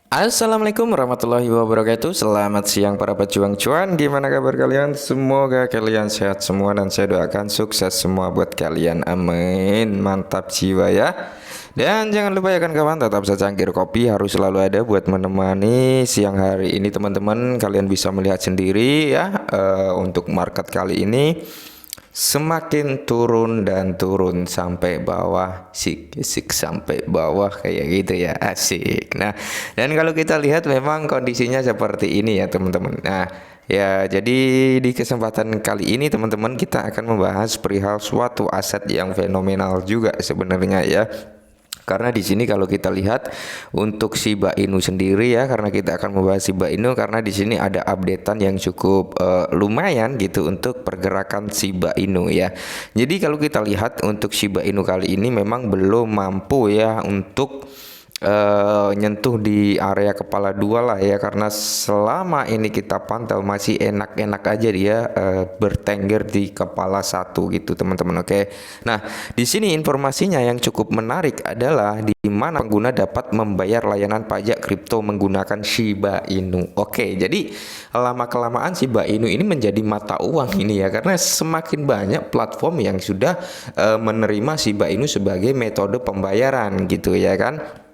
Assalamualaikum warahmatullahi wabarakatuh. Selamat siang para pejuang cuan. Gimana kabar kalian? Semoga kalian sehat semua dan saya doakan sukses semua buat kalian. Amin. Mantap jiwa ya. Dan jangan lupa ya kan kawan, tetap secangkir kopi harus selalu ada buat menemani siang hari ini teman-teman. Kalian bisa melihat sendiri ya untuk market kali ini semakin turun dan turun sampai bawah, sik sampai bawah kayak gitu ya, asik. Nah, dan kalau kita lihat memang kondisinya seperti ini ya teman-teman. Nah, ya jadi di kesempatan kali ini teman-teman kita akan membahas perihal suatu aset yang fenomenal juga sebenarnya ya. Karena di sini kalau kita lihat untuk Shiba Inu sendiri ya, karena kita akan membahas Shiba Inu karena di sini ada updatean yang cukup lumayan gitu untuk pergerakan Shiba Inu ya. Jadi kalau kita lihat untuk Shiba Inu kali ini memang belum mampu ya untuk nyentuh di area kepala dua lah ya, karena selama ini kita pantau masih enak-enak aja dia bertengger di kepala satu gitu teman-teman. Oke. Nah, di sini informasinya yang cukup menarik adalah di mana pengguna dapat membayar layanan pajak kripto menggunakan Shiba Inu. Oke, jadi lama-kelamaan Shiba Inu ini menjadi mata uang ini ya, karena semakin banyak platform yang sudah menerima Shiba Inu sebagai metode pembayaran gitu ya kan.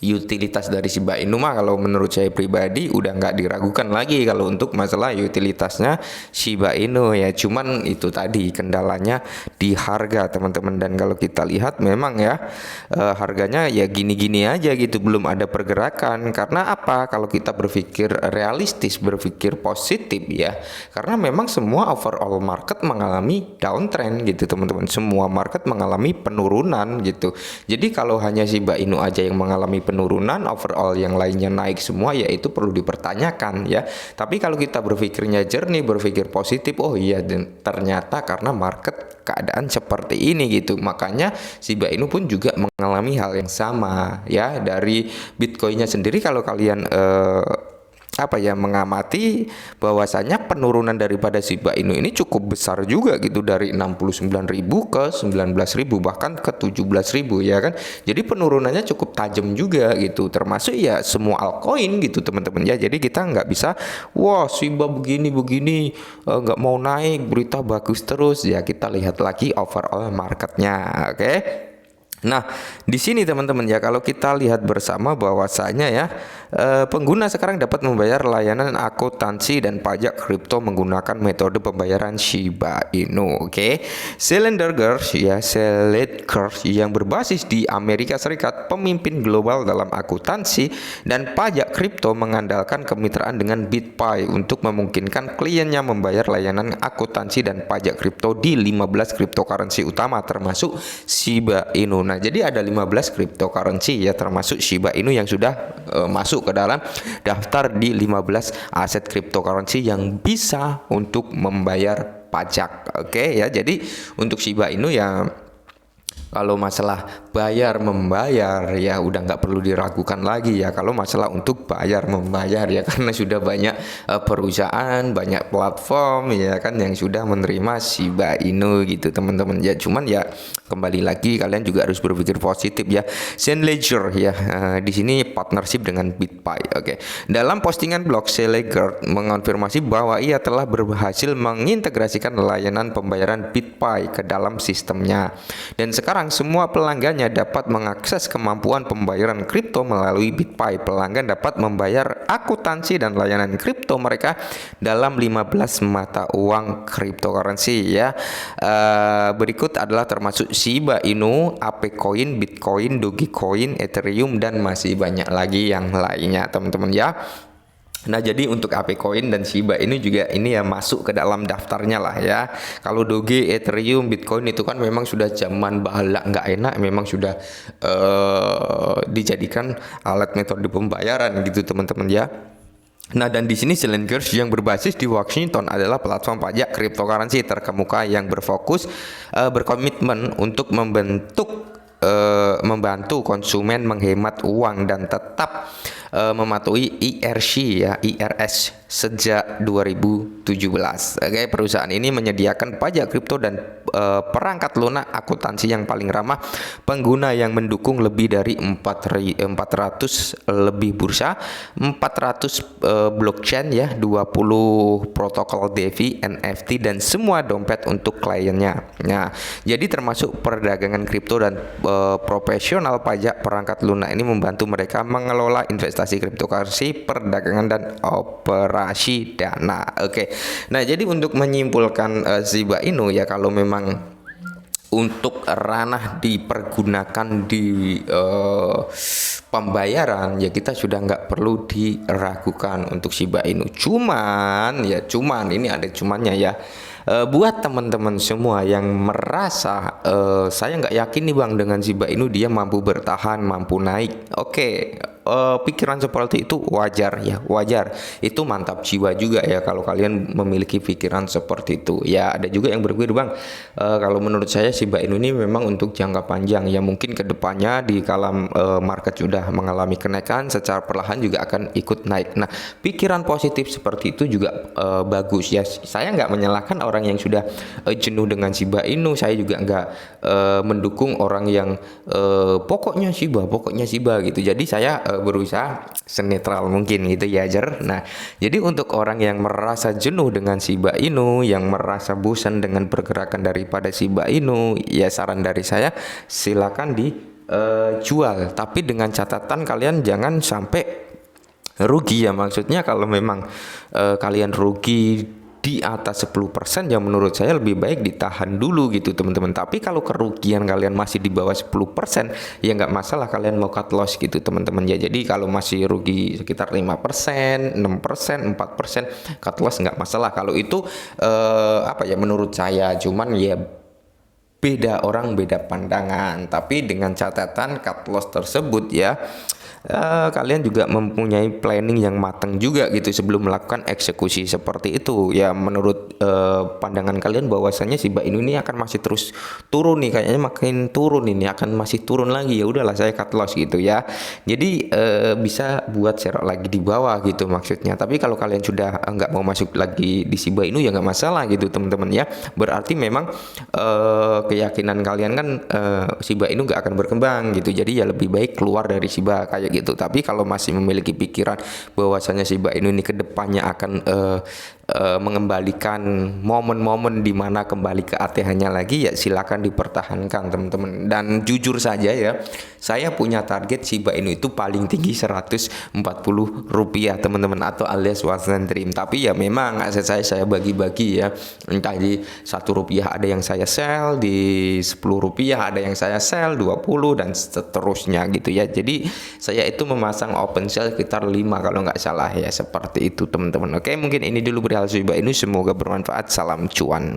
Utilitas dari Shiba Inu mah kalau menurut saya pribadi udah nggak diragukan lagi kalau untuk masalah utilitasnya Shiba Inu ya. Cuman itu tadi kendalanya di harga teman-teman, dan kalau kita lihat memang ya harganya ya gini-gini aja gitu, belum ada pergerakan. Karena apa? Kalau kita berpikir realistis, berpikir positif ya, karena memang semua overall market mengalami downtrend gitu teman-teman, semua market mengalami penurunan gitu. Jadi kalau hanya Shiba Inu aja yang mengalami penurunan, overall yang lainnya naik semua, ya itu perlu dipertanyakan ya. Tapi kalau kita berpikirnya jernih, berpikir positif, oh iya ternyata karena market keadaan seperti ini gitu, makanya Shiba Inu pun juga mengalami hal yang sama ya. Dari Bitcoinnya sendiri kalau kalian mengamati bahwasanya penurunan daripada Shiba Inu ini cukup besar juga gitu, dari 69.000 ke 19.000 bahkan ke 17.000 ya kan. Jadi penurunannya cukup tajam juga gitu, termasuk ya semua altcoin gitu teman-teman ya. Jadi kita nggak bisa wah Shiba begini nggak mau naik, berita bagus terus ya. Kita lihat lagi overall marketnya, oke. Nah, di sini teman-teman ya, kalau kita lihat bersama bahwasanya ya pengguna sekarang dapat membayar layanan akuntansi dan pajak kripto menggunakan metode pembayaran Shiba Inu. Oke. Selendergers ya, Seledgers yang berbasis di Amerika Serikat, pemimpin global dalam akuntansi dan pajak kripto, mengandalkan kemitraan dengan BitPay untuk memungkinkan kliennya membayar layanan akuntansi dan pajak kripto di 15 cryptocurrency utama termasuk Shiba Inu. Nah, jadi ada 15 cryptocurrency ya termasuk Shiba Inu yang sudah masuk ke dalam daftar di 15 aset cryptocurrency yang bisa untuk membayar pajak. Oke ya. Jadi untuk Shiba Inu ya, kalau masalah bayar membayar ya udah nggak perlu diragukan lagi ya. Kalau masalah untuk bayar membayar ya, karena sudah banyak perusahaan, banyak platform ya kan yang sudah menerima Shiba Inu gitu teman-teman ya. Cuman ya kembali lagi kalian juga harus berpikir positif ya. Ledger ya di sini partnership dengan BitPay. Oke. Dalam postingan blog, Ledger mengonfirmasi bahwa ia telah berhasil mengintegrasikan layanan pembayaran BitPay ke dalam sistemnya, dan sekarang semua pelanggannya dapat mengakses kemampuan pembayaran kripto melalui BitPay. Pelanggan dapat membayar akuntansi dan layanan kripto mereka dalam 15 mata uang cryptocurrency ya. Berikut adalah termasuk Shiba Inu, ApeCoin, Bitcoin, Dogecoin, Ethereum, dan masih banyak lagi yang lainnya teman-teman ya. Nah, jadi untuk ApeCoin dan Shiba ini juga ini ya masuk ke dalam daftarnya lah ya. Kalau Doge, Ethereum, Bitcoin itu kan memang sudah zaman bahala nggak enak, memang sudah dijadikan alat metode pembayaran gitu teman-teman ya. Nah, dan di sini Selendergers yang berbasis di Washington adalah platform pajak cryptocurrency terkemuka yang berkomitmen untuk membantu konsumen menghemat uang dan tetap mematuhi IRS sejak 2017. Oke, perusahaan ini menyediakan pajak kripto dan perangkat lunak akuntansi yang paling ramah pengguna yang mendukung lebih dari 400 lebih bursa, 400 blockchain ya, 20 protokol DeFi, NFT dan semua dompet untuk kliennya. Nah, jadi termasuk perdagangan kripto dan profesional pajak, perangkat lunak ini membantu mereka mengelola investasi cryptocurrency, perdagangan dan operasi dana. Oke. Nah, jadi untuk menyimpulkan Shiba Inu ya, kalau memang untuk ranah dipergunakan di pembayaran ya, kita sudah nggak perlu diragukan untuk Shiba Inu. Cuman ini ada cumannya ya. Buat teman-teman semua yang merasa saya nggak yakin nih bang dengan Shiba Inu dia mampu bertahan, mampu naik. Oke. Pikiran seperti itu wajar ya, wajar. Itu mantap jiwa juga ya kalau kalian memiliki pikiran seperti itu. Ya ada juga yang berpikir bang, kalau menurut saya Shiba Inu ini memang untuk jangka panjang ya, mungkin kedepannya di kala market sudah mengalami kenaikan secara perlahan juga akan ikut naik. Nah, pikiran positif seperti itu juga bagus ya. Saya nggak menyalahkan orang yang sudah jenuh dengan Shiba Inu. Saya juga nggak mendukung orang yang pokoknya Shiba gitu. Jadi saya berusaha senetral mungkin gitu ya Jer. Nah, jadi untuk orang yang merasa jenuh dengan Shiba Inu, yang merasa bosan dengan pergerakan daripada Shiba Inu, ya saran dari saya silakan dijual, tapi dengan catatan kalian jangan sampai rugi ya. Maksudnya kalau memang kalian rugi di atas 10% ya menurut saya lebih baik ditahan dulu gitu teman-teman. Tapi kalau kerugian kalian masih di bawah 10% ya nggak masalah, kalian mau cut loss gitu teman-teman ya. Jadi kalau masih rugi sekitar 5%, 6%, 4% cut loss nggak masalah. Kalau itu menurut saya, cuman ya beda orang beda pandangan. Tapi dengan catatan cut loss tersebut ya kalian juga mempunyai planning yang matang juga gitu sebelum melakukan eksekusi seperti itu ya. Menurut pandangan kalian bahwasannya Shiba Inu ini akan masih terus turun nih, kayaknya makin turun ini, akan masih turun lagi, ya udahlah saya cut loss gitu ya. Jadi bisa buat serok lagi di bawah gitu maksudnya. Tapi kalau kalian sudah nggak mau masuk lagi di Shiba Inu ya nggak masalah gitu teman-teman ya. Berarti memang keyakinan kalian kan Shiba Inu nggak akan berkembang gitu. Jadi ya lebih baik keluar dari Shiba kayak gitu. Tapi kalau masih memiliki pikiran bahwasanya Shiba Inu ini kedepannya akan mengembalikan momen-momen di mana kembali ke ATH-nya lagi, ya silakan dipertahankan teman-teman. Dan jujur saja ya, saya punya target Shiba Inu itu paling tinggi Rp140 teman-teman, atau alias once and dream. Tapi ya memang aset saya bagi-bagi ya, entah di Rp1 ada yang saya sell, di Rp10 ada yang saya sell, 20 dan seterusnya gitu ya. Jadi saya itu memasang open sell sekitar 5 kalau nggak salah ya, seperti itu teman-teman. Oke, mungkin ini dulu berhal Shiba Inu, semoga bermanfaat. Salam cuan.